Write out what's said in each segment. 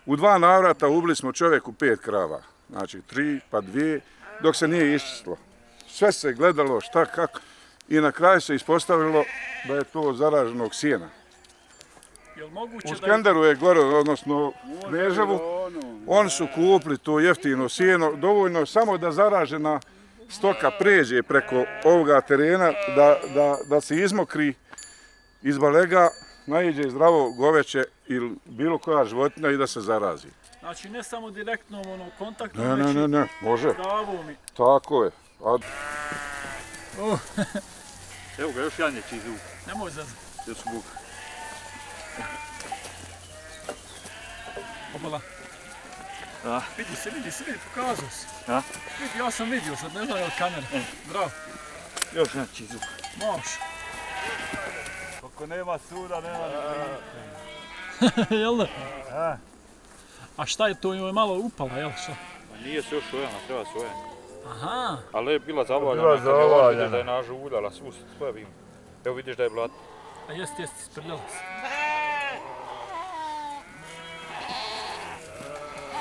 U 2 navrata ubili smo čovjeku 5 krava. Znači 3 pa 2, dok se nije iščistilo. Sve se gledalo šta, kako. I na kraju se ispostavilo da je to zaraženog sjena. U Skenderu je gore, odnosno Kneževu, oni su kupili to jeftino sjeno, dovoljno samo da zaražena stoka pređe preko ovoga terena, da se izmokri iz balega, naiđe zdravo goveće ili bilo koja životinja i da se zarazi. Znači ne samo direktnom kontaktom, ne, može. Travom i... Tako je. Evo ga, još janjeći zvuk. Nemoj zazati. Još zvuk. Opala. Vidi se, pokazao si. Vidi, ja sam vidio, sad ne znam je li kamera. Bravo. Još janjeći zvuk. Može. Ako nema suda, nema ni Jel da? A šta je to, je malo upala, jel šta? Nije se još ojana, treba se ojana. Aha. Ali je bila zavaljena, vidiš da je nažu uljala, sve vidim. Evo vidiš da je blato. A jesti, sprljala se.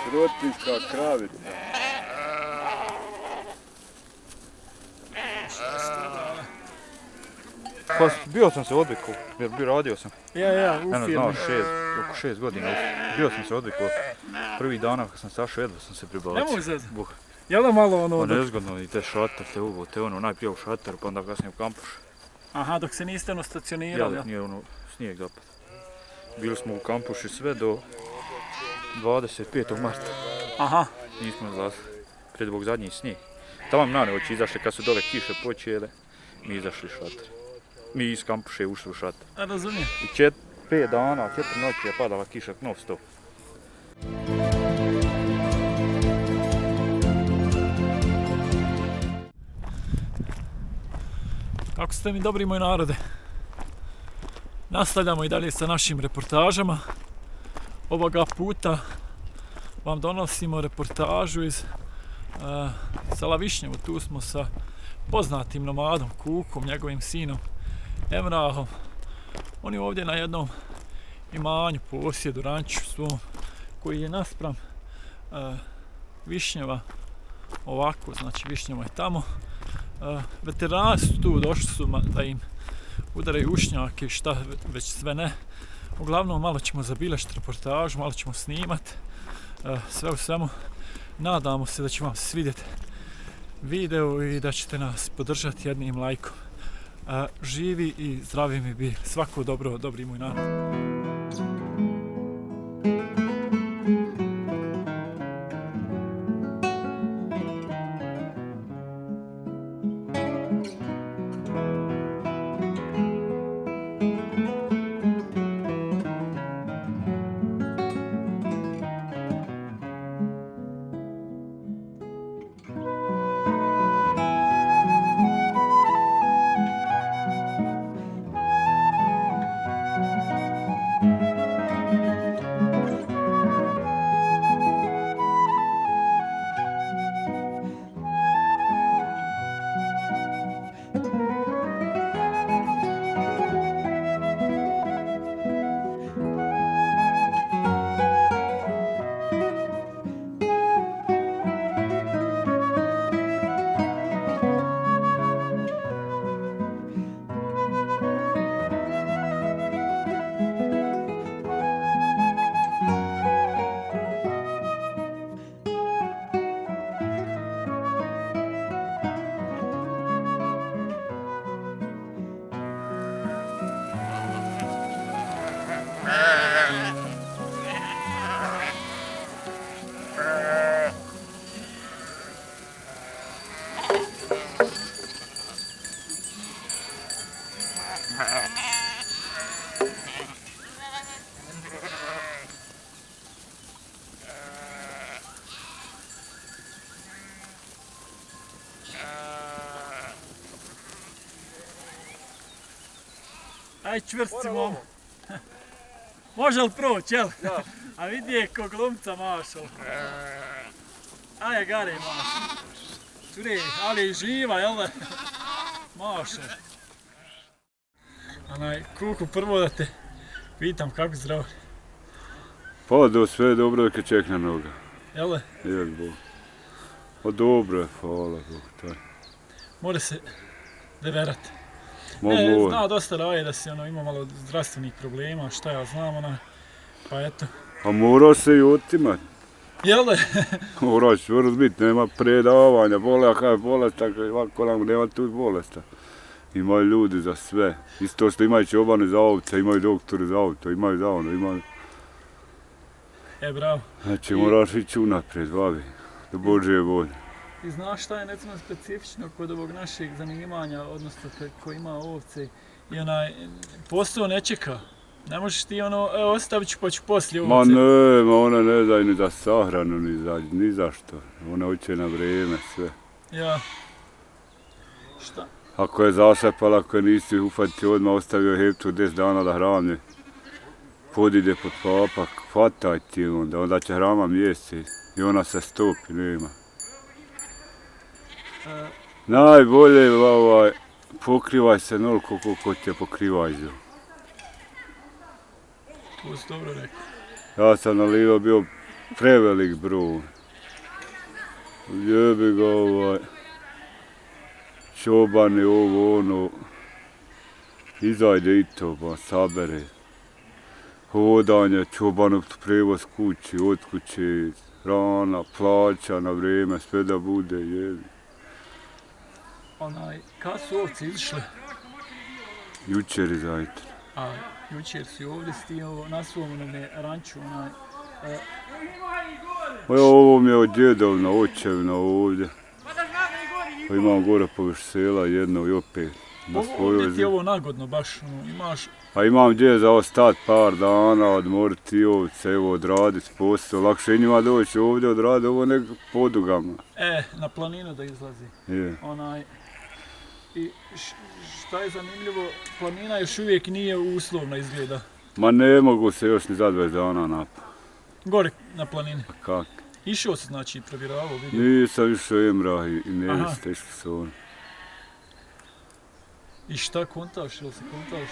Srotninska kravica. Pa bio sam se odvikao, jer radio sam. Ja, u firmi. Oko 6 godina. Bio sam se odvikao. Prvih dana kad sam sašao, jedva sam se pribacio. Nemoj zezati. Jel da malo ono... Pa nezgodno i te šatar, te ubote, najprije u šataru, pa onda kasnije u kampuš. Aha, dok se niste stacionirali, ja? Nije snijeg zapad. Bili smo u kampušu sve do 25. marta. Aha. Nismo izlazili. Pred Bog zadnji snijeg. Tamo na nevoći izašli kad su dole kiše počele, mi izašli šatar. Mi iz kampuše ušli u šatar. Razumijem. I 5 dana, 4 noći je padala kiša non stop. Kako ste mi dobri moji narode? Nastavljamo i dalje sa našim reportažama. Ovoga puta vam donosimo reportažu iz sela Višnjevo. Tu smo sa poznatim nomadom Kukom, njegovim sinom Emrahom. On je ovdje na jednom imanju, posjedu, ranču svom, koji je naspram Višnjeva ovako, znači Višnjevo je tamo. Veterani su tu, došli su da im udaraju ušnjake, šta već sve ne. Uglavnom malo ćemo zabilježiti reportažu, malo ćemo snimati. Sve u svemu nadamo se da će vam se svidjeti video i da ćete nas podržati jednim lajkom. Živi i zdravi mi bili. Svako dobro, dobri moj narod. Aj čvrsti mom. Može li proći, jel? Da. A vidi je ko glumca mašao. Aj gare maša. Čure, ali je živa, jel da? Maša. Kuku, prvo da te pitam kako zdravo. Pa do sve dobro dok je čekne noga. Jel? Jel Bog. Pa dobro je, hvala Bog. Taj. Mora se deverati. Ma Ne, mora. zna dosta raje da si ima malo zdravstvenih problema, šta ja znam, pa eto. A mora se i otimat. Jel da? Mora čvrst biti, nema predavanja, bolest, tako ovako nam nema tu bolesta. Imaju ljudi za sve. Isto što imaju čobani za ovce, imaju doktori za auto, imaju za ono, imaju... Bravo. Znači moraš ići unaprijed, babi, do Božje volje. I znaš šta je recimo specifično kod ovog našeg zanimanja, odnosno ko ima ovce i posao ne čeka. Ne možeš ti ostavit ću pa ću poslije ovce. Ma ne, one ne daju ni za sahranu, ni za što. One hoće na vrijeme sve. Ja. Šta? Ako je zasepala, ako je nisi uhvatiti odmah, ostavio heptu 10 dana da hrani. Podide pod papak, hvataj ti onda će hrama mjesec i ona se stopi, nema. Najbolje pokrivaj se onoliko koliko te pokrivaj zub. To si dobro rekao. Ja sam nalivao bio prevelik broj. Ljubi ga čobani ovo ono. Izajde i to pa sabere. Hodanje, čobanov prevoz kući, od kuće, hrana, plaća na vrijeme, sve da bude jebi. Kad su ovce izišle? Jučer i zajtra. A jučer si ovdje stio na svom ranču, Ovo mi je od djedovna, očevna ovdje. Pa imam gore površ sela jedno i opet na svojoj ovdje ti je ovo nagodno baš, imaš... A imam gdje za ostat par dana, odmoriti ovce, evo odraditi posao. Lakše i njima doći ovdje odraditi ovo nego podugama. Na planinu da izlazi. Je. I šta je zanimljivo, planina još uvijek nije uslovna izgleda. Ma ne mogu se još ni za 20 dana napao. Gore na planini. A kak? Išao se znači provjeravao, vidio? Nisam išao Emrah i neviste, išli su oni. I šta kontaš, ili se kontaš?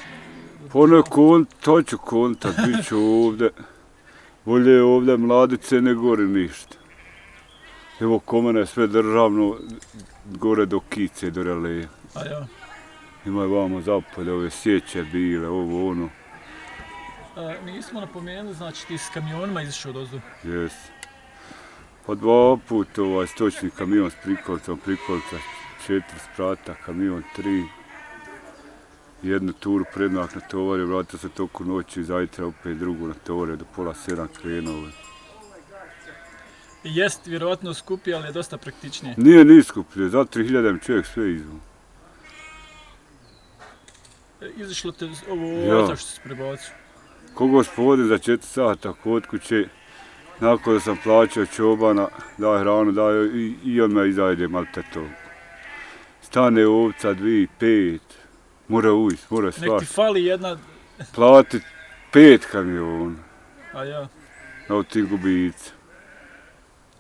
To ću kontat, bit ću ovdje. Bolje je ovdje mladice ne gori ništa. Evo ko mene sve državno, gore do Kice, do Raleja. A ja. Imaju vamo zapolje, ove sjeće bile, ovo ono. Nismo napomenuli, znači ti s kamionima izišao odozdo? Jes. Pa 2 puta stočni kamion s prikolcom, prikolca 4 sprata, kamion 3. Jednu turu prednak na tovare, vratio se toku noći i zajtra opet drugu na tovare, do pola 7 krenuo. Jest vjerovatno skuplje, ali je dosta praktičnije. Nije skuplje, za 3000 čovjek sve izvu. Izišlo te ovo što si prebacio? Ko gospodin za 4 sata kod kuće, nakon da sam plaćao čobana, daj hranu, i on me izajde malte to. Stane ovca 2, 5, mora ujist, mora svašta. Nek ti fali jedna... Platit 5 kamiona. A ja. Na ti gubica.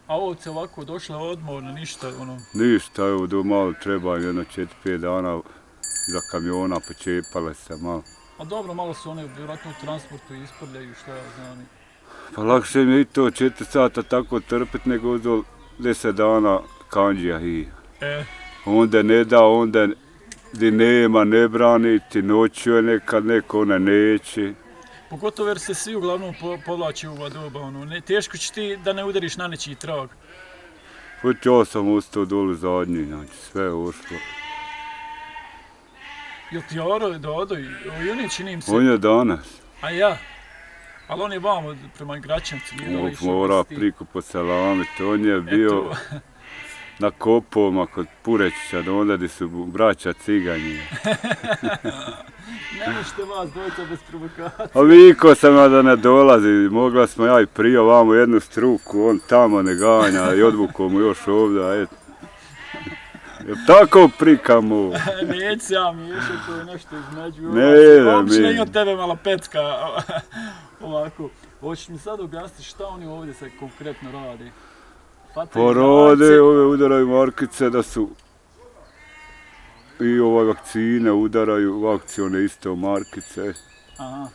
A ovce ovako došle odmorno, ništa ono... Ništa, evo do malo treba jedno 4-5 dana za kamiona, počepale se malo. A dobro, malo su one vjerojatno u transportu isprljaju, šta ja znam. Pa lakše mi je i to 4 sata tako trpit nego do 10 dana kanđija i. Onda ne da, onda gdje nema, ne braniti, noću je nekad neko, ona neće. Pogotovo jer se svi uglavnom povlače u ova doba, teško će ti da ne udariš na nečiji trag. Put ja sam ostao dole zadnji, znači sve je ošlo. Jel ti Jaro Dodo i oni čini im se? On je danas. A ja? Ali on je vamo prema Gračancu. Mora prikupo selamiti, on je bio na Kopovima kod Purečića, onda gdje su braća Ciganji. Ne možete vas dojca bez provokacije. A viko sam ja da ne dolazi, mogla smo ja i prije vamo jednu struku, on tamo ne ganja i odvukao mu još ovdje, a eto. Jel tako prikamo? Neće se ja miješati, to je nešto između. Ne, i od tebe malo pecka. Ovako. Hoćeš mi sad objasniti šta oni ovdje se konkretno rade? Pa rade, ove udaraju markice da su i ove vakcine udaraju, vakcione isto markice. Aha.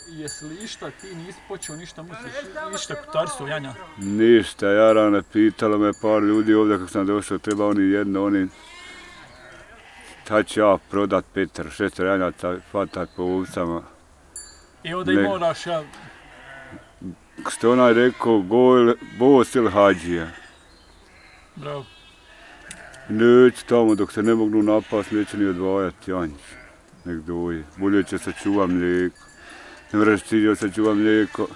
Jesi li išta, ti nisi počeo ništa misliš, išta kutarstvo janja? Ništa, Jarane, pitalo me par ljudi ovdje kako sam došao, treba oni, tad ću ja prodat 5-6 janjaca, hvatat po ovcama. I onda i moraš, ja, Što onaj rekao, bos ili hađija. bravo. Neću tamo dok se ne mognu napast, neće ni odvajati janj. Nek doje. Bolje će sačuva mlijeko. Ne mreš ti da sačuva mlijeko.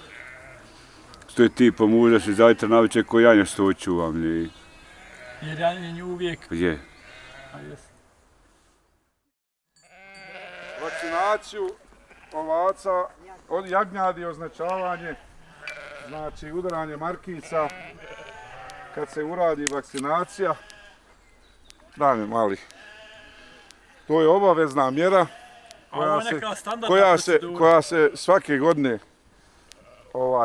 Što je ti pomužaš i zajtra navečer ko janja što čuva mlijeko. Jer janjenje uvijek, Je. a jest. Vakcinaciju ovaca, od jagnjadi označavanje, znači udaranje markica, kad se uradi vakcinacija, daj mi mali, to je obavezna mjera A ovo je neka standardna procedura. koja se svake godine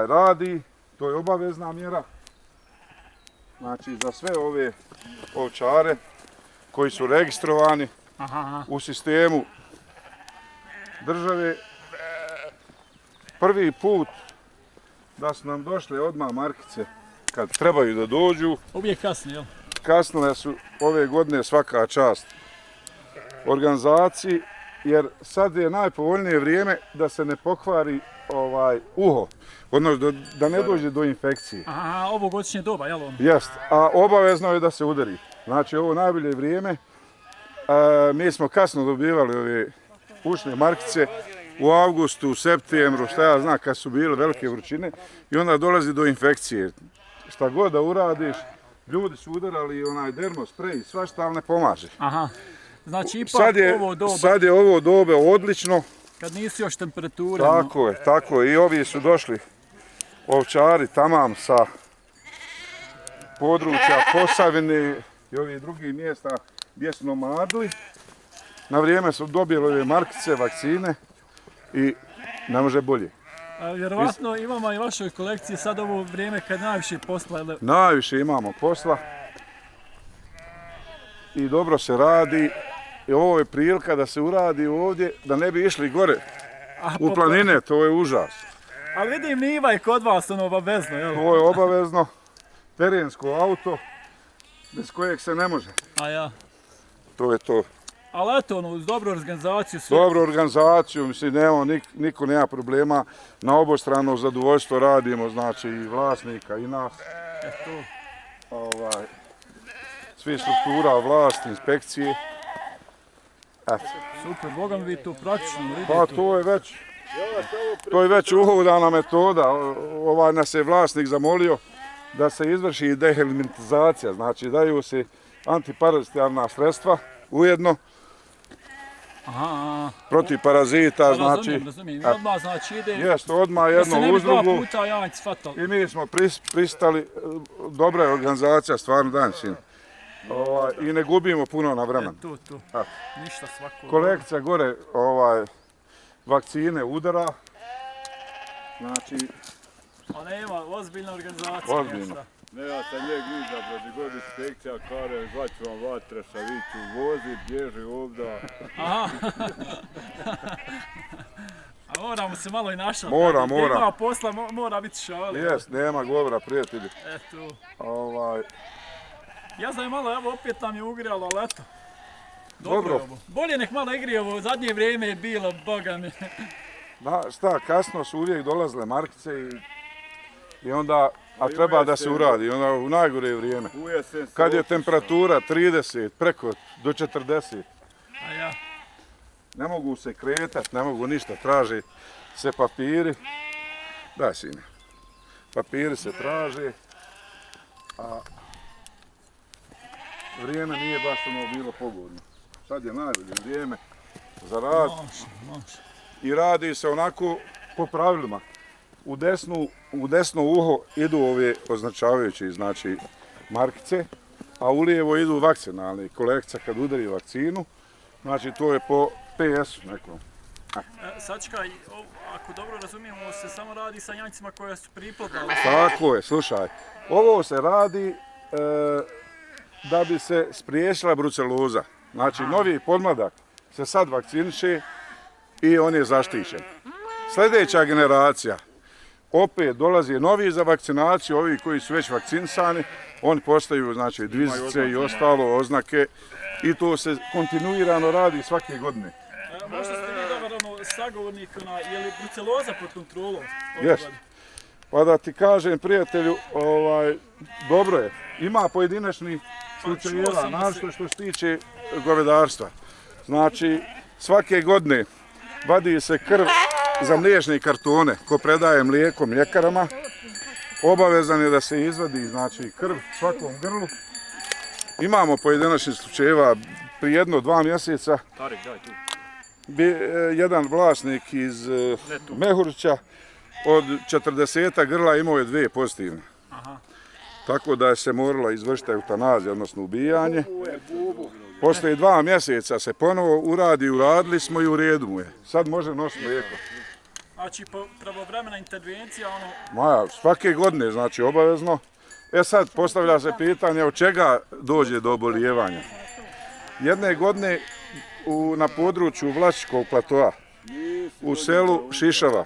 radi, to je obavezna mjera, znači za sve ove ovčare koji su registrovani Aha. u sistemu države. Prvi put da su nam došle odmah markice kad trebaju da dođu, Uvijek kasni, jel? kasnile su ove godine, svaka čast organizaciji, jer sad je najpovoljnije vrijeme da se ne pokvari uho, odnosno da ne dođe do infekcije. Aha, ovogodišnje doba, jel ono? Jest, a obavezno je da se udari. Znači ovo najbolje vrijeme. Mi smo kasno dobivali ove ušne markice u avgustu, septembru, šta ja znam, kad su bile velike vrućine i onda dolazi do infekcije. Šta god da uradiš, ljudi su udarali onaj dermosprej, svašta, ali ne pomaže. Aha. Znači ipak ovo doba, Sad je ovo dobe odlično. kad nisi još temperature. Tako je. I ovi su došli ovčari tamam sa područja Posavine i ovih drugih mjesta gdje su nomadili. Na vrijeme su dobili ove markice, vakcine i ne može bolje. Vjerovatno imamo i vašoj kolekciji sad ovo vrijeme kad najviše posla. Najviše imamo posla i dobro se radi. I ovo je prilika da se uradi ovdje, da ne bi išli gore u planine, to je užas. Ali vidim Niva je kod vas ono obavezno, jel? To je obavezno, terensko auto, bez kojeg se ne može. A ja. To je to. Ali eto, ono, uz dobru organizaciju sve. Dobru organizaciju, mislim, niko nema problema, na obostrano zadovoljstvo radimo, znači i vlasnika i nas. Eto. Svi struktura, vlast, inspekcije. Eto. Super, Boga mi vi to praktično vidite. Pa to je već uhodana metoda. Nas je vlasnik zamolio da se izvrši dehelmintizacija, znači daju se antiparazitijarna sredstva ujedno. Aha. Protiv parazita, znači. Razumijem. I odmah znači ide. Jest, odmah jedno uz Da se ne bi dva drugu. puta janjci fatali. I mi smo pristali, dobra je organizacija, stvarno dan sin. I ne gubimo puno na vremenu. To. Ništa svako. Kolekcija gore vakcine udara. Znači, A nema, ozbiljna organizacija. Ozbiljno. Ništa. Ne, ja sam njeg izabrao, gdje god inspekcija kare, zvaću vam Vatreša, vi ću vozit, bježi ovdje. Aha. A moramo se malo i našati. Mora. Ima posla, mora biti šali. jest, nema govora, prijatelji. Eto. Ja znam malo, evo opet nam je ugrijalo, ali eto. Dobro. Je ovo. Bolje nek malo igri ovo, zadnje vrijeme je bilo, boga mi. Šta, kasno su uvijek dolazile markice i onda, a treba da se uradi, onda u najgore vrijeme. Kad je temperatura 30, preko do 40, A ja. ne mogu se kretati, ne mogu ništa, traže se papiri. Daj sine, papiri se traže, a vrijeme nije baš ono bilo pogodno. Sad je najbolje vrijeme za rad. Može. I radi se onako po pravilima. U desno uho idu ove označavajuće, znači markice, a u lijevo idu vakcinalne. Kolekcija kad udari vakcinu, znači to je po PS-u nekom. Sačekaj, ako dobro razumijemo, ovo se samo radi sa janjcima koja su priplodala. Tako je, slušaj. Ovo se radi da bi se spriječila bruceloza. Znači novi podmladak se sad vakciniše i on je zaštićen. sljedeća generacija opet dolazi novi za vakcinaciju, ovi koji su već vakcinisani, oni postaju znači dvizice i ostalo oznake i to se kontinuirano radi svake godine. Možda ste vi dobar sagovornik, je li bruceloza pod kontrolom? Jest. Pa da ti kažem, prijatelju, dobro je. Ima pojedinačni slučajeva, našto što se tiče govedarstva. Znači, svake godine vadi se krv za mliječne kartone ko predaje mlijeko mljekarama. Obavezan je da se izvadi znači, krv svakom grlu. Imamo pojedinačnih slučajeva prije 1-2 mjeseca. Tarek, daj tu. Jedan vlasnik iz Mehurića od 40 grla imao je 2 pozitivne. Aha. Tako da je se morala izvršiti eutanazija, odnosno ubijanje. Poslije 2 mjeseca se ponovo uradili smo i u redu mu je. Sad može nositi mlijeko. Znači, pravovremena intervencija, Maja, svake godine, znači obavezno. Sad postavlja se pitanje od čega dođe do obolijevanja. Jedne godine na području Vlačičkog platoa, u selu Šišava,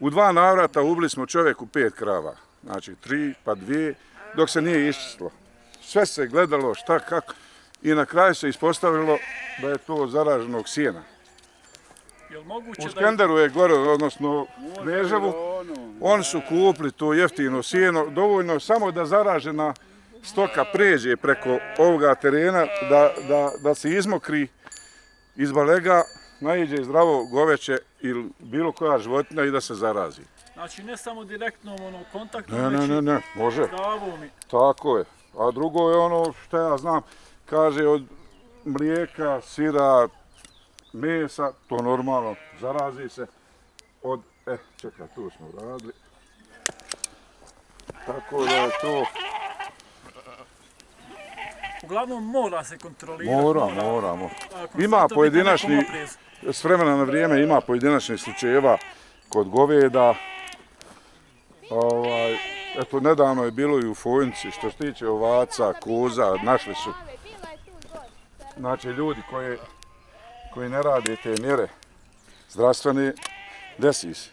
u 2 navrata ubili smo čovjeku 5 krava. Znači 3 pa 2, dok se nije iščistilo. Sve se gledalo šta, kako i na kraju se ispostavilo da je to zaraženog sjena. U Skenderu je gore, odnosno Kneževu, oni su kupili to jeftino sjeno, dovoljno samo da zaražena stoka pređe preko ovoga terena, da se izmokri iz balega, naiđe zdravo goveće ili bilo koja životinja i da se zarazi. Znači ne samo direktnom kontaktom, Ne, može. Travom i... Tako je. A drugo je ono što ja znam, kaže od mlijeka, sira, mesa, to normalno, zarazi se od, čekaj, tu smo radili. Tako da je to... Uglavnom mora se kontrolirati. Moramo. Ima pojedinačni, s vremena na vrijeme ima pojedinačnih slučajeva kod goveda. Eto, nedavno je bilo i u Fojnici, što se tiče ovaca, koza, našli su. Znači, ljudi koji ne rade te mjere zdravstvene, desi se.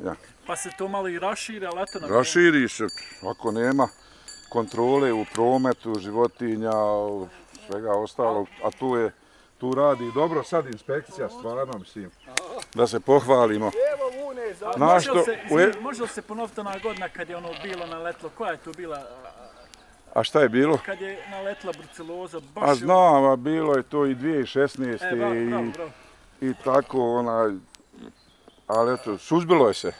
Ja. Pa se to malo i raširi, ali eto na raširi se, ako nema kontrole u prometu, životinja, svega ostalog, a tu radi dobro sad inspekcija, stvarno mislim, da se pohvalimo. Može li se ponoviti ona godina kad je bilo naletlo, koja je to bila? A šta je bilo? Kad je naletla bruceloza, baš... A znam, bilo je to i 2016. I tako, ali eto, suzbilo je se.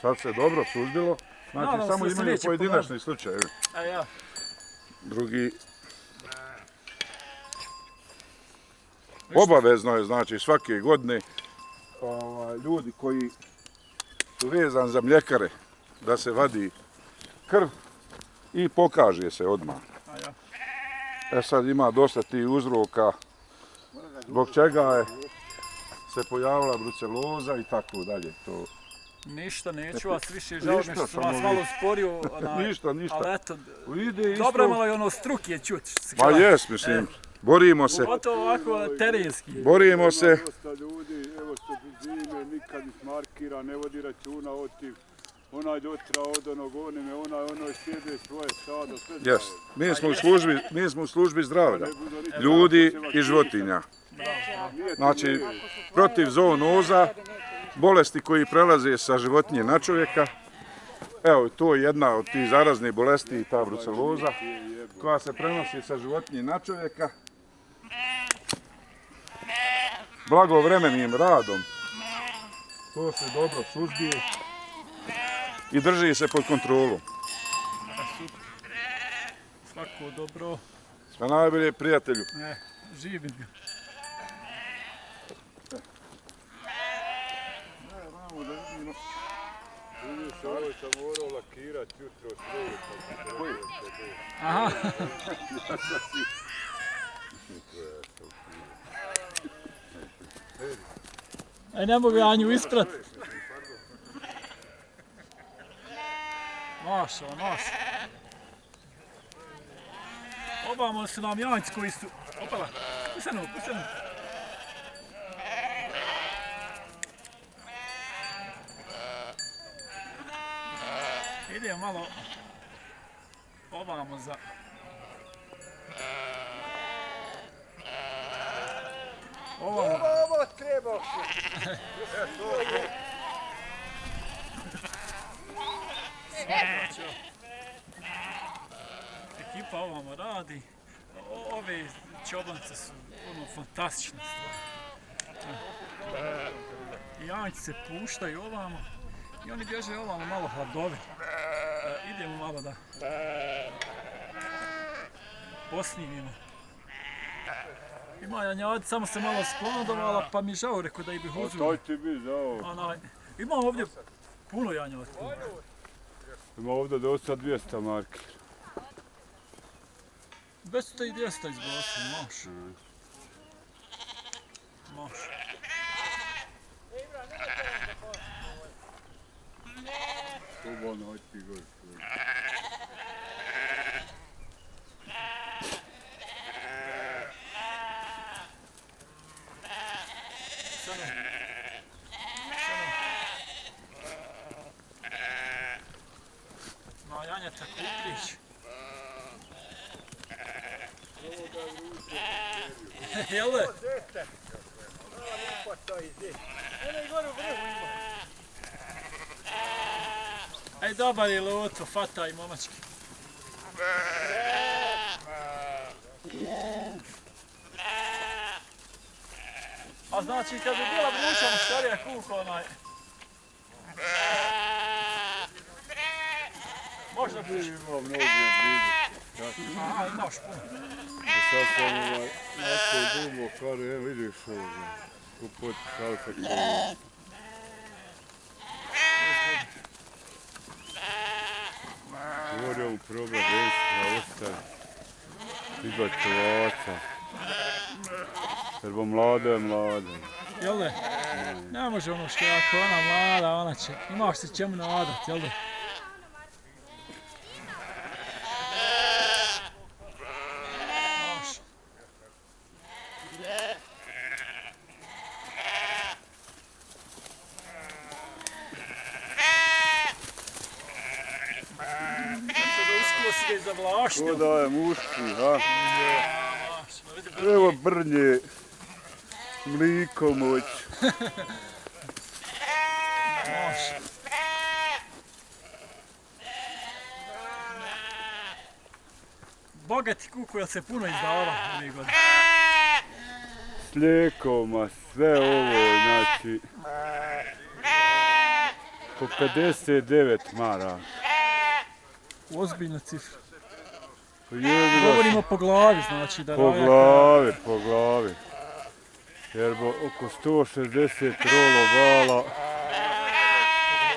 Sad se dobro suzbilo, znači samo imaju pojedinačni slučaj. Drugi... Obavezno je, znači, svake godine ljudi koji su vezani za mljekare da se vadi krv i pokaže se odmah. Sad ima dosta tih uzroka zbog čega je se pojavila bruceloza i tako dalje. Ništa, neću vas više, žao mi što sam vas malo sporio. Ništa. Ali eto, dobro je malo i ono struke čuti. Pa jes, mislim, borimo se. Pogotovo ovako terenski. Borimo se. Dosta ljudi, evo što zime, nikad ih markira, ne vodi računa o tim. Onaj dotra od onog, onaj sjede svoje stado, sve zajedno. Mi smo u službi zdravlja, ljudi i životinja. Znači, protiv zoonoza, bolesti koji prelaze sa životinje na čovjeka. Evo, to je jedna od tih zaraznih bolesti, ta bruceloza, koja se prenosi sa životinje na čovjeka. Blagovremenim radom to se dobro suzbije i drži se pod kontrolom. Svako dobro. Sve najbolje, prijatelju. Živim ga. Ovo sam morao lakirat jutro svoje. Aha. Ne mogu ja nju isprat. Maša. Obamo su nam janjci koji su... Opala, pusenu. Idemo malo ovamo za... Ovo treba. Ekipa ovamo radi. Ove čobance su fantastične stvari. I janjci se puštaju ovamo i oni bježe ovamo malo hladovi. Idemo malo da posnimimo. Ima janjad, samo se malo sklonodovala pa mi žao rekao da ih bih uzeo. Taj ti bi za ovo. Ima ovdje puno janjad. Ima ovdje dosta 200 marki. 200 i 200 izbaci, može. Može. Slobodno, hoj ti gore. Ma janjeta kuprić. Jel da? Ej, dobar je Luto, fataj momački. A znači kad bi bila vruća muškarija kuka onaj... Možda bi... Imam mnogo blizu. Aha, imaš puno. Sad sam nakon dugo, kada evo vidiš ovdje. Kupot salsa koju. Govorio mu proba destra, ostaje. Izbać tovaca. Jer bo mlada je mlada. Jel da? Ne može ono što ako ona mlada, ona će... Imaš se čemu nadat, jel da? Može. Sad da uskoro si ga i zavlašnio. Ko da je muški, ha? Evo brnje. Mliko moć. Može. Bogati kuku, jel se puno izdava ovih godina? S lijekoma, sve ovo, znači... Po 59 mara. Ozbiljna cifra. Jebi ga, Govorimo po glavi, znači da po raja... glavi, po glavi. Jer bo oko 160 rolo vala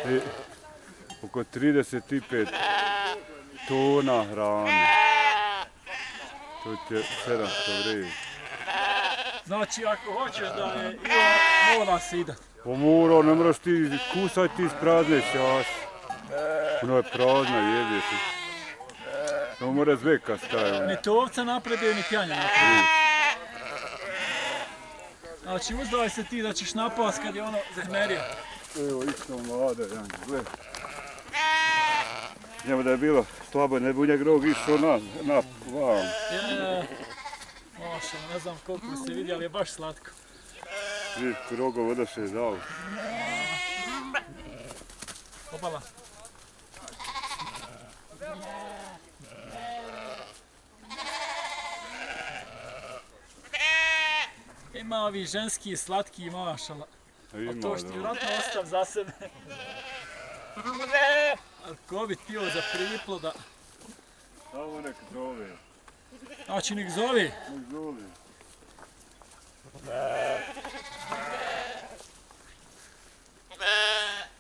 i oko 35 tona hrane. To ti je 700 vredi. Znači ako hoćeš da je mora se idat. Pomuro, ne moraš ti kusati ti iz prazne šaše. Ono je prazna, jebje ti. To mora zveka staviti. Ni tovca napredio, ni pjanja napredio. Znači uzdaj se ti da ćeš napast kad je ono zahmerija. Evo, isto mlada, Jan, gledaj. Njemu da je bilo slabo, ne bi u njeg rog išao na vam. Moša, ne znam koliko ste vidjeli, ali je baš slatko. Vidiš, rogov odaše za ovo. Opala. Ima ovi ženski slatki mašala. Ima, To što ti vjerojatno ostav za sebe. Ali ko bi tio za priploda? Samo nek zove. Znači nek zove. Nek zove.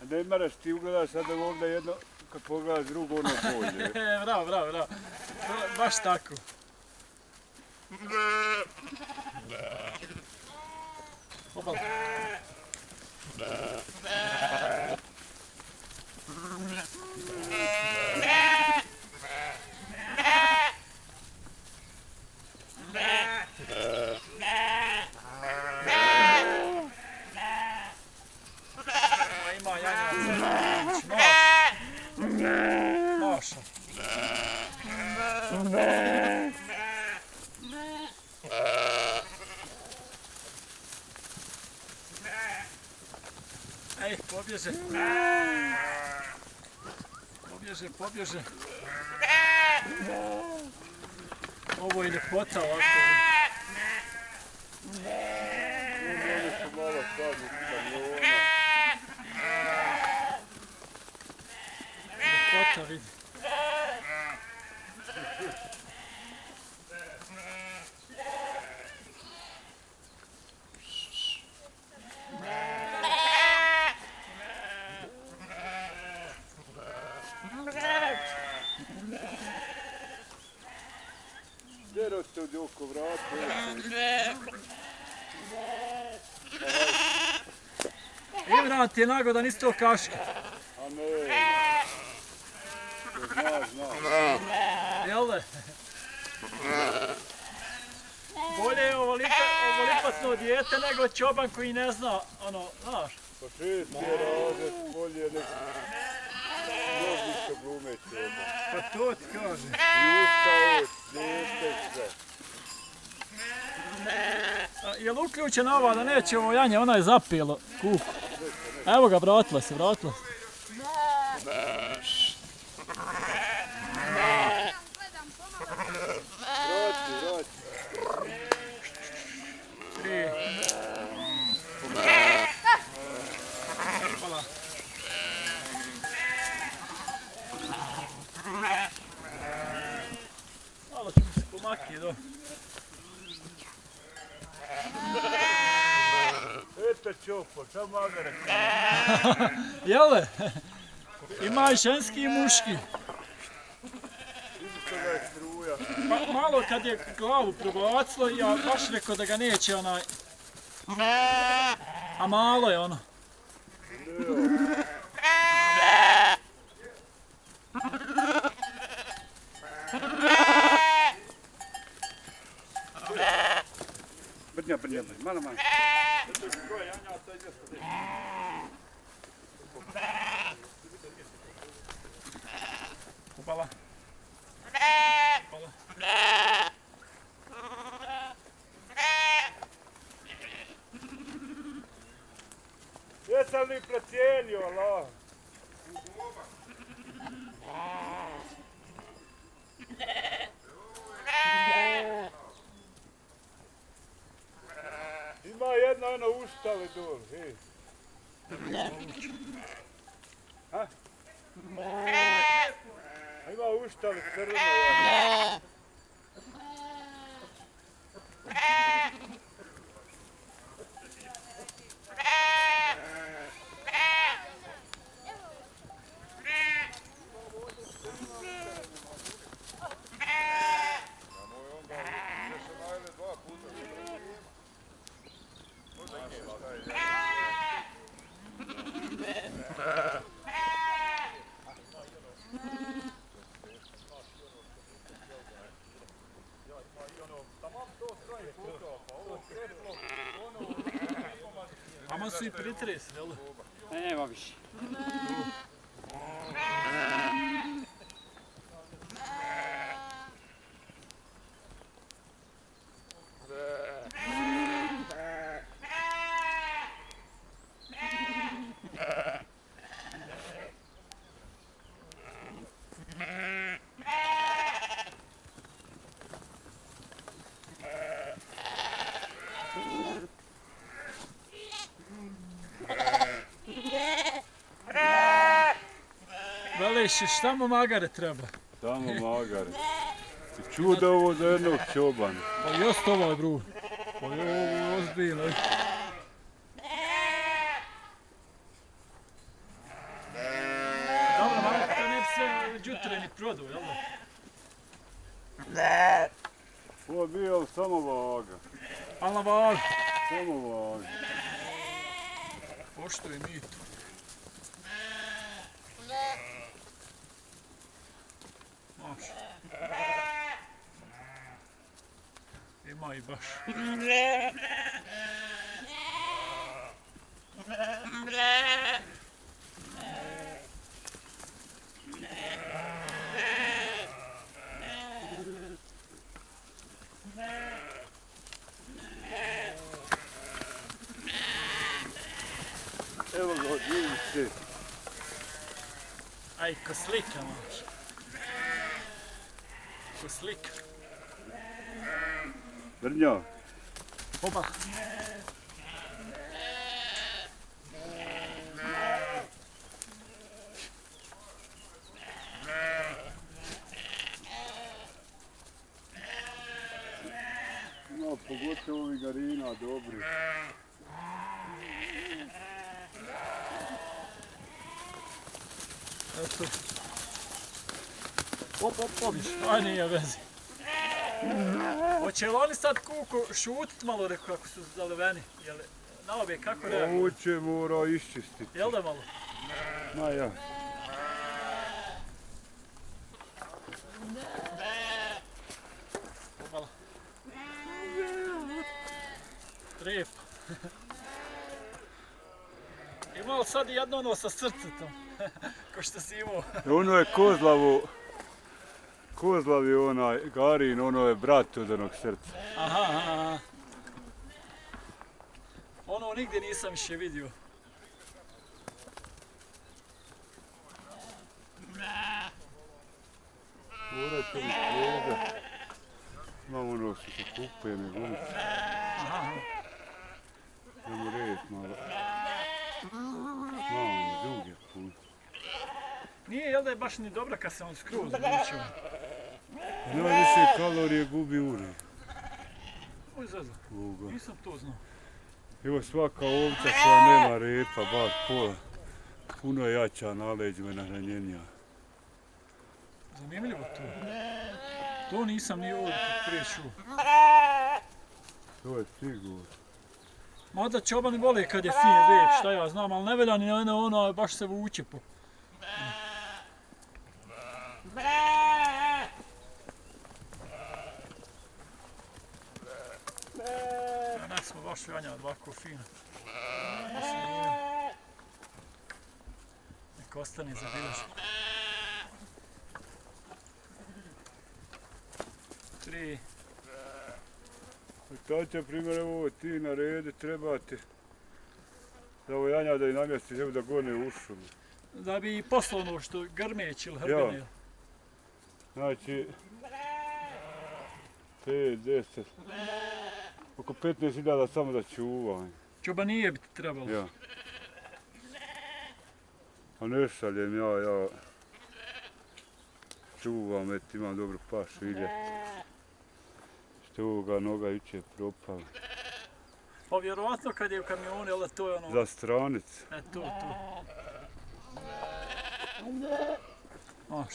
A ne moraš ti ugledaš sada ovdje jedno, kad pogledaš drugo ono bolje. Bravo, bravo, bravo. Baš tako. Opala. Ima janja. Moš. ponaša. Ej, pobježe. Pobježe. Ovo je ljepota ovako. Malo sadnji kamiona. Ljepota vidi. Vjerujte ovdje oko vrata. Imran ti je nagodan isto kaške. A ne. Zna. Jel da? Bolje je ovolipatno dijete nego čoban koji ne zna, ono, znaš. Pa 6 je razred, bolje nek... Mnogi što glume čoban. Pa to ti kaže. I ustao, slijete sve. Je li uključena ova da neće ovo janje, ona je zapelo kuku. Evo ga, vratila se. Vrati. Hvala. Malo ćemo se pomakniti do. Eto čopo, šta magare? Jele? Ima i ženski i muški. Što ga je struja? Pa, malo kad je glavu prebacilo, ja baš rekao da ga neće onaj... A malo je ono. Brnja, malo. Kupala. Jesam li procijenio, Allah? Ima jedna ono uštale dol, hej. Ha? Ima uštale crno, ja. Ama su i pritresi, jel? Nema više. Veliši, šta mu magare treba? Samo magare. Čudo ovo za jednog čobana. Pa jest ovaj bru. Pa je ovo ozbiljno. Dobro, malo to ne bi sve džutre ni prodao, jel da? Ovo je bio samo vaga. Ali na vagu. Samo vaga. Poštuje mitu. Može. Ima i baš. Evo ga, vidite. Aj, ko slika, moš. Ko slika. Brnjak. Oba. No, pogotovo ovi garina, dobri. Eto. Viš, aj nije vezi. Hoće li oni sad kuku šutit malo, rekao, kako su zaleveni? Jel, na obje, kako reaguju? Ovo će mora iščistiti. Jel da malo? Ma ja. Malo. Rep. Ima li sad jedno ono sa srcetom? Ko što si imao? Ono je kozlavi onaj garin, ono je brat udanog srca. Aha. Ono nigdje nisam više vidio. Morat će mi slijeda. Imam ono što se kupuje, ne gumice. Idemo red malo. Malo dug je put. Nije, jel da je baš ni dobra kad se on skroz uvučio? Najviše kalorije gubi urej. Oj, zaza, nisam to znao. Evo svaka ovca koja nema repa, baš pola, puno jača na leđima nahranjenja. Zanimljivo to. To nisam ni ovdje prije čuo. To je sigurno. Mada čobani vole kad je fin rep, šta ja znam, ali ne velja ni ono, baš se vuče po. Danas smo baš janjali ovako fino. Nek ostane za bilježu. 3. Tače, primjer, evo ti naredi, trebate za ovo janja da i namjestiš, evo da gore ne ušu. Da bi poslao ono što grmeć ili hrbene. Ja. Znači, 5, 10, oko 15.000 samo da čuva. Čobanije bi ti trebalo. Ja. A ne šaljem ja čuvam, eto imam dobru pašu, iljeti. Što ovoga noga juče propala. Pa vjerovatno kad je u kamionu, ali to je ono... Za stranicu. To. Maš.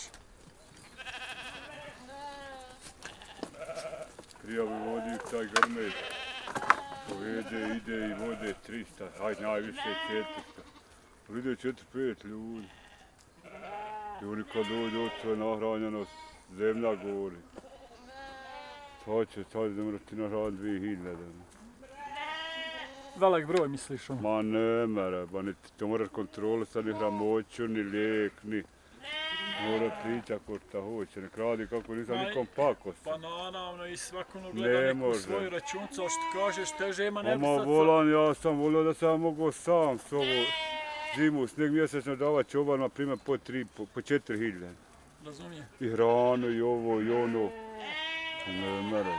Prijavi vodi taj grmet. Povede, ide i vode 300, hajde najviše 400. Ide 4-5 ljudi. I oni kad dođu, to je nahranjeno zemlja gori. Sad ne moraš ti nahraniti 2000. Velik broj misliš ono? Ma ne mere, ba niti to moraš kontrolisati ni hramoću, ni lijek, ni... Mora priča ko šta hoće, nek radi kako nisam nikom pako se. Pa naravno i svako gleda neku svoju računcu, ali što kažeš teže ima ne bi sad... volan, ja sam volio da sam mogao sam s ovo zimu, sneg mjesečno davat čoban, na primjer po 4.000. Razumijem. I hranu, i ovo, i ono. Ne mere.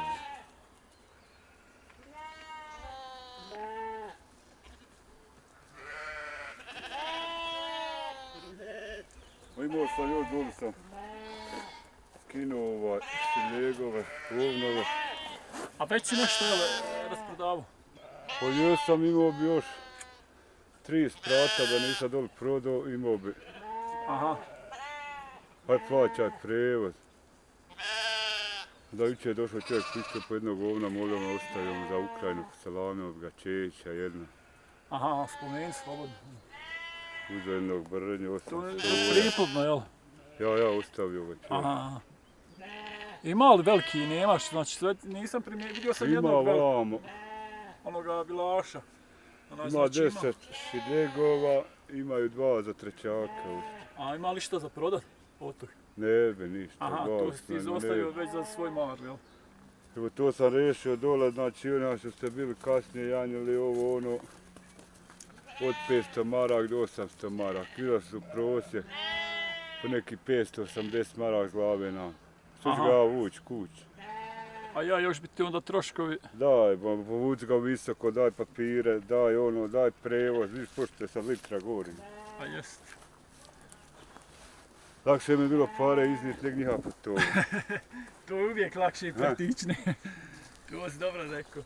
Imao sam još dole sam skinuo legove, ovnove. A već si nešto rasprodavao? Pa jesam, imao bi još 3 sprata da nisam dole prodao, imao bi. Aha. Aj plaćaj prevoz. Da jučer je došao čovjek pišće po jednog ovna, molio me ostavio za Ukrajinu, salamovog čeća jedna. Aha, spomeni slobodno. Uzeo jednog brnja, ostavio to je priplodno, jel? Ja ostavio ga čovjek. Aha. Ima li veliki, nemaš, znači sve, nisam vidio sam jednog velikog. Onoga bilaša. Ima 10 šidegova, imaju 2 za trećaka. A ima li što za prodat? Ne bi ništa. Aha, to si ti izostavio već za svoj mar, jel? Evo to sam rešio dole, znači oni što ste bili kasnije janjali ovo ono. od 500 marak do 800 marak. Kila su prosjek po neki 580 marak glave nam. Što ću Aha. ga vući kući? A ja još bi ti onda troškovi... Daj, povuci ga visoko, daj papire, daj ono, daj prevoz, viš pošto sa litra govorim. A jest. Lakše mi je bilo pare iznijeti nek njiha putovati. To je uvijek lakše i praktičnije. To si dobro rekao.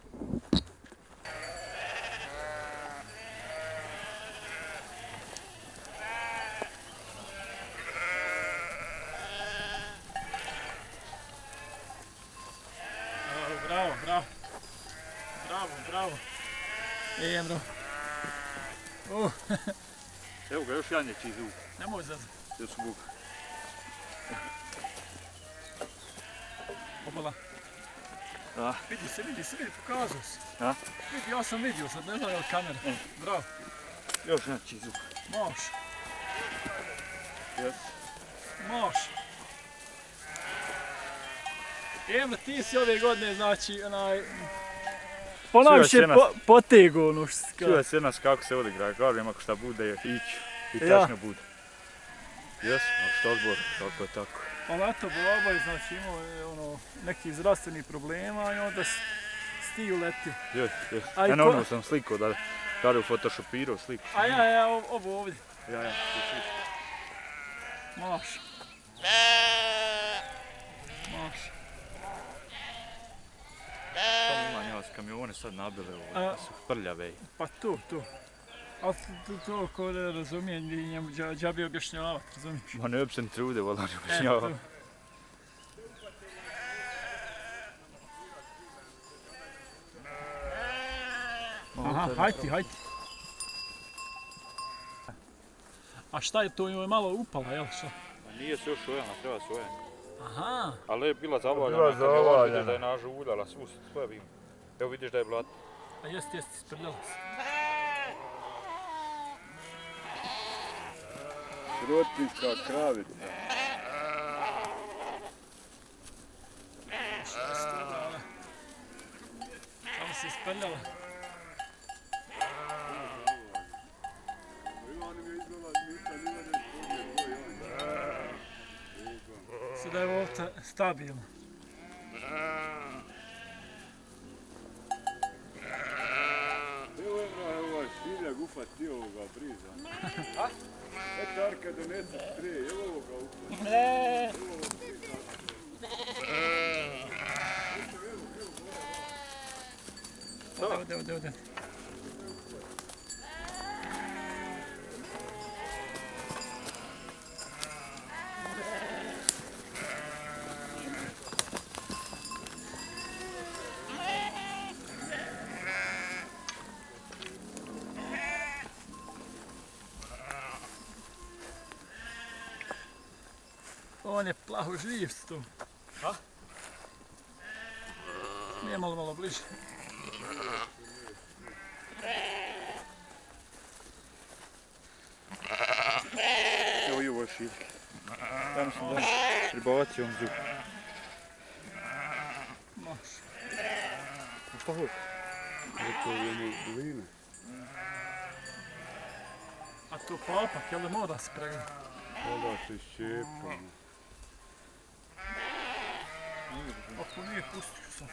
Bravo, bravo. Bravo, bravo. Emro. Evo ga, još janjeći zvuk. Nemoj zazad. Još zvuk. Obala. Da. Vidi se, pokazao si. A? Vidi, ja sam vidio, sad ne znam je li kamera. Bravo. Još janjeći zvuk. Moš, Jes. moš. Emro, ti si ove godine, znači, ponajviše Čuva se potegu, ono što si Čuje se nas kako se odigra, kažem ako šta bude, ići. I Ja. tačno bude. Jes, a što odbor, tako je tako. Ali eto, Boba je znači imao nekih zdravstvenih problema i onda si ti uletio. Jes, jes. A i Ja ko- normalno sam sliku da je u photoshopirao sliku. A ja, ovo ovdje. Ja, Moš. Moš. Tamo ima njela s kamione sad nabile ovo, A- da su prljave. Pa to. Ali to ko ne razumijem, vi njemu džabi objašnjavat, razumiješ? Ma ne bi se ne trude, volim E, objašnjava. to. Aha, hajti. A šta je to, je malo upala, jel šta? Nije se još ojana, treba se ojana. Aha, Ali je bila zavaljana, Bila kamion, zavaljana. vidiš da je nažuljala, sve vidim. Evo vidiš da je blato. a jest, isprljala se. Rotinska kravica. Samo se isprljala. Sada je ovdje stabilno. Evo ovaj šilja gufa ti ovoga briza. Eto Arka donese sprej, evo ovoga ufa. Ode. On je plaho živ s tu. A? Nije malo bliže. Evo i ovo šiljke. Ja mislim da pribacio on zub. Može. Šta hoće? Eto jednu duline. A to papak, jel da mora se pregledati? Voda se šepa. Ako nije, pustio sam.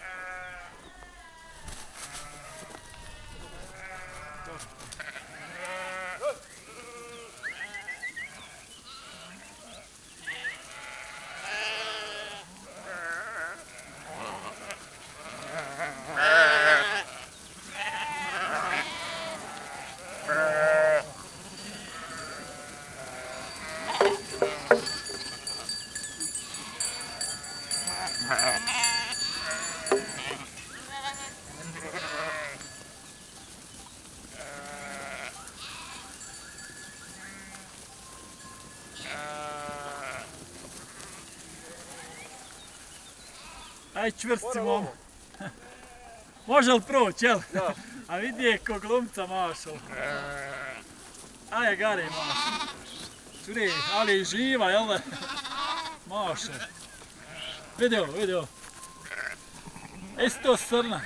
Aj čvrsti mom. Može li proći, jel? Da. A vidi je ko glumca mašal. Aj, gari mašal. Čuri, ali je živa, jel da? Mašal. Vidi ovo. Jesi to srna?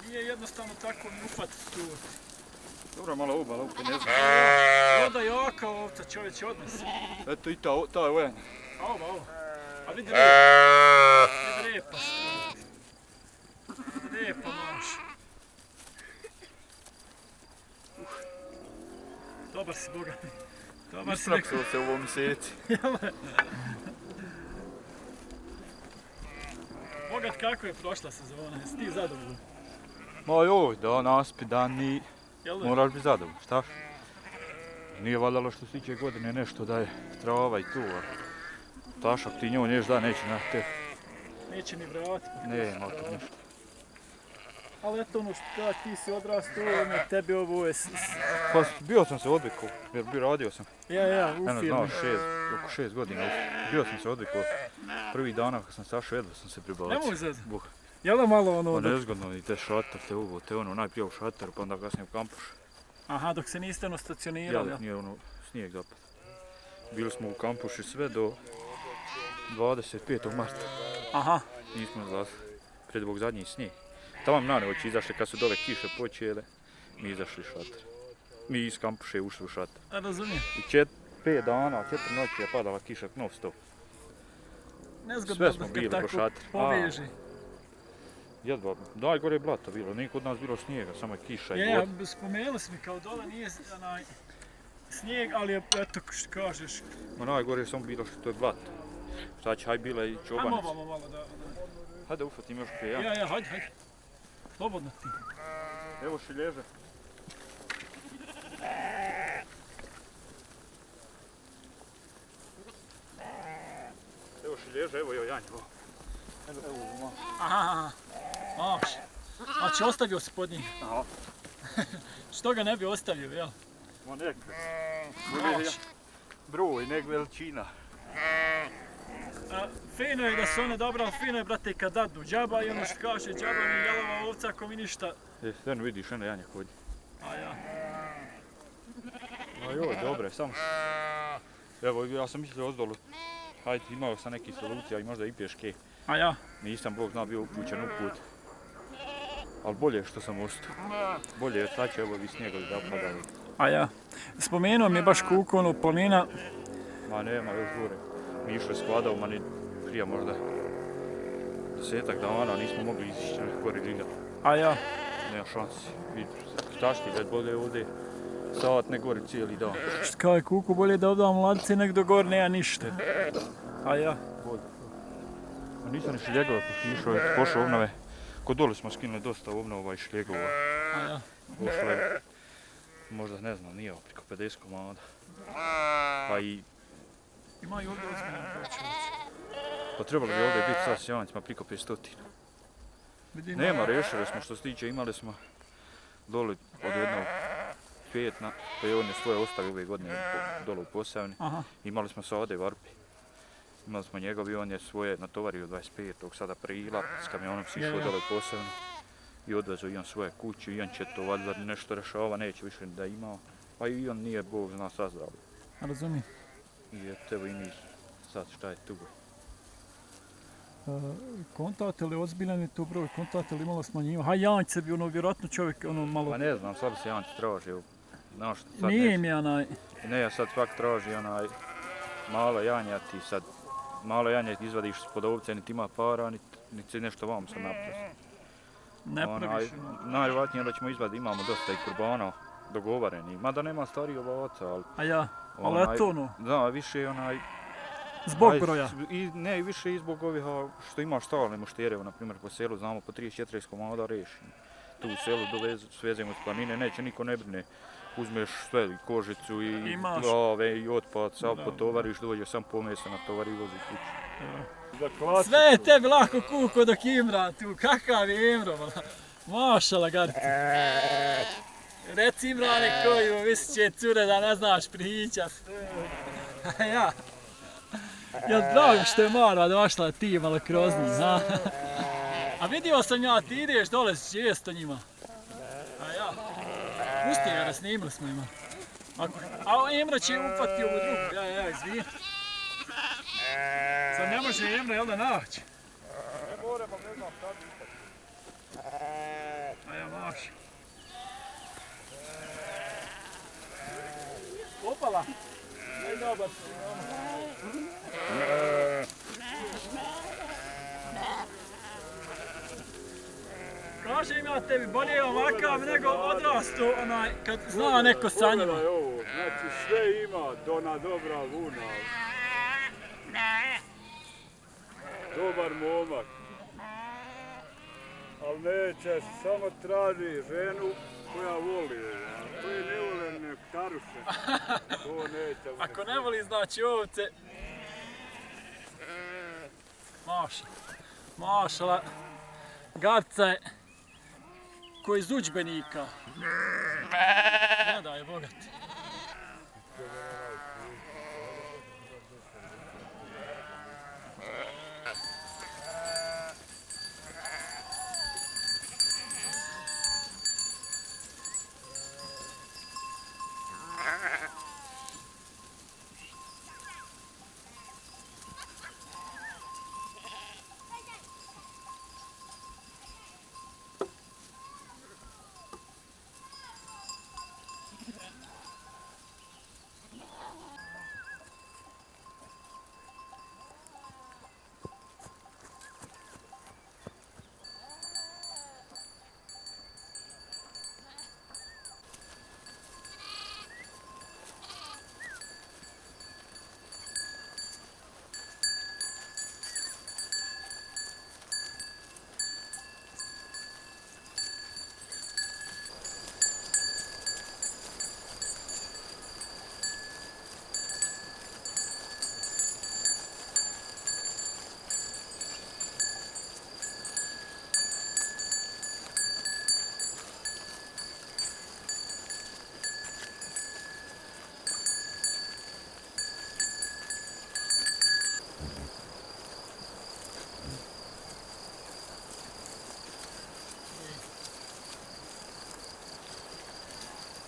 Nije jednostavno tako ni ufatiti tu. Dobro, malo obala, opet ne znam. Onda jaka ovca čovječ odnesi. Eto i ta je ojan. Ovo. A vidi repa. Vidi repa. Repa maš. Dobar si, Boga. Dobar si Ispraksao se u ovom mjeseci. Bogat, kako je prošla sezona? Jesi ti zadovoljan? Ma joj, da naspi dan i Jel da? moraš biti zadovoljan, šta? Nije valjalo što se tiče godine nešto da je trava i tu, a tašak ti njoj neš da neće na te. Neće ni vratiti. Ne, malo to ništa. Ali eto ono što ti si odrastao, tebi ovo je... Pa bio sam se odvikao, jer radio sam. Ja, u Eno, firmi. znao, oko 6 godina. Bio sam se odvikao. Prvih dana kad sam sašao, jedva sam se pribacio. Nemoj zezati. Buh. Jel da malo ono... Pa nezgodno i te šator, te uvo, te ono, najprije u šator, pa onda kasnije u kampuš. Aha, dok se niste ono stacionirali, Ja, nije ono, snijeg zapad. Bili smo u kampuši sve do 25. marta. Aha, Nismo izlazili. Pred Bog zadnji snijeg. Tamo na nevoći izašli kad su dole kiše počele, mi izašli iz šatora. Mi iz kampuše ušli u šator. razumijem. I 5 dana, 4 noći je padala kiša non stop. Nezgodno Sve smo da bili kad po tako šatru. poveži. Jedva, najgore je blato bilo, nije kod nas bilo snijega, samo je kiša i voda. Ja, spomenuli si mi kao dole nije onaj snijeg, ali je, eto što kažeš, Ma najgore je samo bilo što je blato. Šta će, haj bila i ajmo čobanica. ovamo malo da... Hajde ufatim još prije ja. Ja, hajde. Slobodno ti. Evo šilježe. Evo šilježe, evo joj janj. Evo, Aha, maš. Znači ostavio si pod njim. Aha. Što ga ne bi ostavio, jel? Ma nek. Maš. Broj, nek veličina. Fino je da su one dobro, ali fino je, brate, i kad dadu džaba i ono što kaže džaba mi jelova ovca ako mi ništa. Eno vidiš, eno janja hodji. A ja. Ma joj, dobre, samo. Evo, ja sam mislio ozdolu. Hajde, imao sam neki solucija i možda i pješke. A ja. Nisam, Bog zna, bio upućen u put. Ali bolje je što sam ostao. Bolje je sad će evo vi snjegovi da padali. A ja. Spomenuo mi je baš kuku, ono planina. Ma nema, još gore. Mi išli skladao, ma ni prije možda 10-ak dana nismo mogli izići na gore rigat. A ja. Nema šansi. Šta ti već bolje ovdje sat ne gore cijeli dan. Što kao je kuku, bolje da odam mladice nek do gore nema ništa. A ja. Ma nisam ni šljegova pošao obnove. Kod dole smo skinuli dosta obnova i šljegova. A ja. Pošlo je, možda ne znam, nije preko 50 komada. Pa i, Imaju ovdje ozbiljan počevac. pa trebalo bi ovdje biti sad s javancima priko 500. Vidim. Nema, rešili smo što se tiče, imali smo dole od jednog Pjetna, pa je on je svoje ostavio ove godine dole u Posavini. Aha. Imali smo Sade Varpi. Imali smo njegov i on je svoje natovario 25. sad aprila, s kamionom si išao dole u Posavinu i odvezao i on svoje kuće i on će to valjda nešto rešava, neće više da imao. Pa i on nije, Bog zna, sazdravio. Razumijem. I evo i mi sad šta je tu. Kontate li ozbiljan je to broj, kontate li imalo smanjiva? Ha, janjce bi ono, vjerojatno čovjek ono malo... Pa ne znam, sad se Janci traži, znaš što sad Nije neće. mi onaj... Ne, ja sad svak traži onaj malo janjati, sad malo janjati izvadiš spod ovce, niti ima para, niti nešto vam sam napravio. Ne praviš ono. Najvjerojatnije da ćemo izvaditi, imamo dosta i kurbana dogovoreni, mada nema starih ovaca, ali... A ja, ali eto ono, Da, više onaj... zbog broja. Ne, više i zbog ovih što ima stalne muštere, na primjer po selu znamo po 30-40 komada rešimo. Tu u selu svezemo s planine, neće niko ne brine. Uzmeš sve, i kožicu i Imaš. glave i otpad, sav potovariš, dođe sam pomesa na tovar i vozi kući. Sve je tebi lako kuko dok Imran tu, kakav je Imran, mašala garti. Reci Imrane koju visiće cure da ne znaš pričat. Ja. Jel drago što je Mara došla ti malo kroz njih, ha? A vidio sam ja, ti ideš dole često njima. A ja. Pusti ga da snimili smo ima. A Emra će upati ovu drugu, ja, izvini. Sad ne može Emra, jel da naći? more, pa ne znam šta bi ipak. A ja maš. Opala. Aj dobar si. Kaže ima tebi, bolje je ovakav nego odrastu onaj kad zna neko sa njima. Pogledaj ovo, znači sve ima, dona dobra vuna. Dobar momak. Ali neće, samo traži ženu koja voli, a koji ne vole nektaruše. To neće. Ako ne voli znači ovce. Maša. Mašala. Garca je ko iz udžbenika. Ne da je bogat.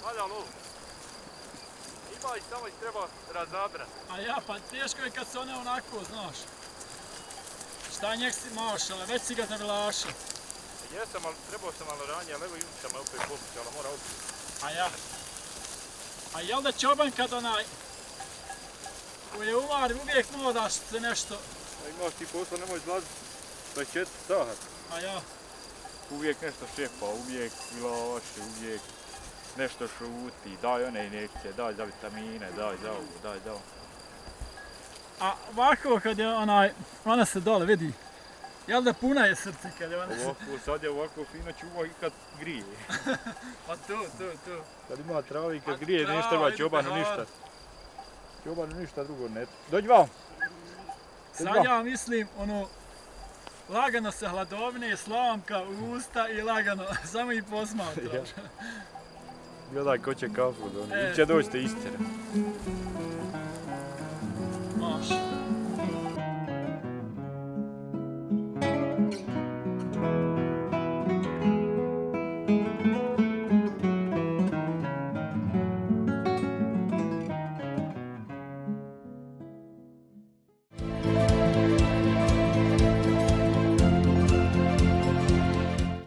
Valja lov. Ima ih, samo ih treba razabrati. A ja pa teško je kad se one onako, znaš. Šta njeg si mašala, već si ga zavlašao. Jesam, ali trebao sam malo ranije, ali evo Junča me opet pokuća, ali mora opet. A ja. A jel da čoban kad onaj u je uvar uvijek moraš se nešto. A imaš ti posla, nemoj izlaziti 24 sata. A ja. Uvijek nešto šepa, uvijek vilaši, uvijek nešto šuti, daj one injekcije, daj za vitamine, daj za ovo, daj za ovo. A ovako kad je ona se dole vidi. Jel da puna je srce kad je ona se... Ovako, sad je ovako fino čuva i kad grije. Pa tu. Kad ima travi i kad grije, trava, ne treba ide čobanu hard. ništa. Čobanu ništa drugo ne. Dođi vam! Sad ja mislim, lagano se hladovine, slamka u usta i lagano, samo i posmatraš. Gledaj ko će kafu donijeti, E. će doći te istina. Maš.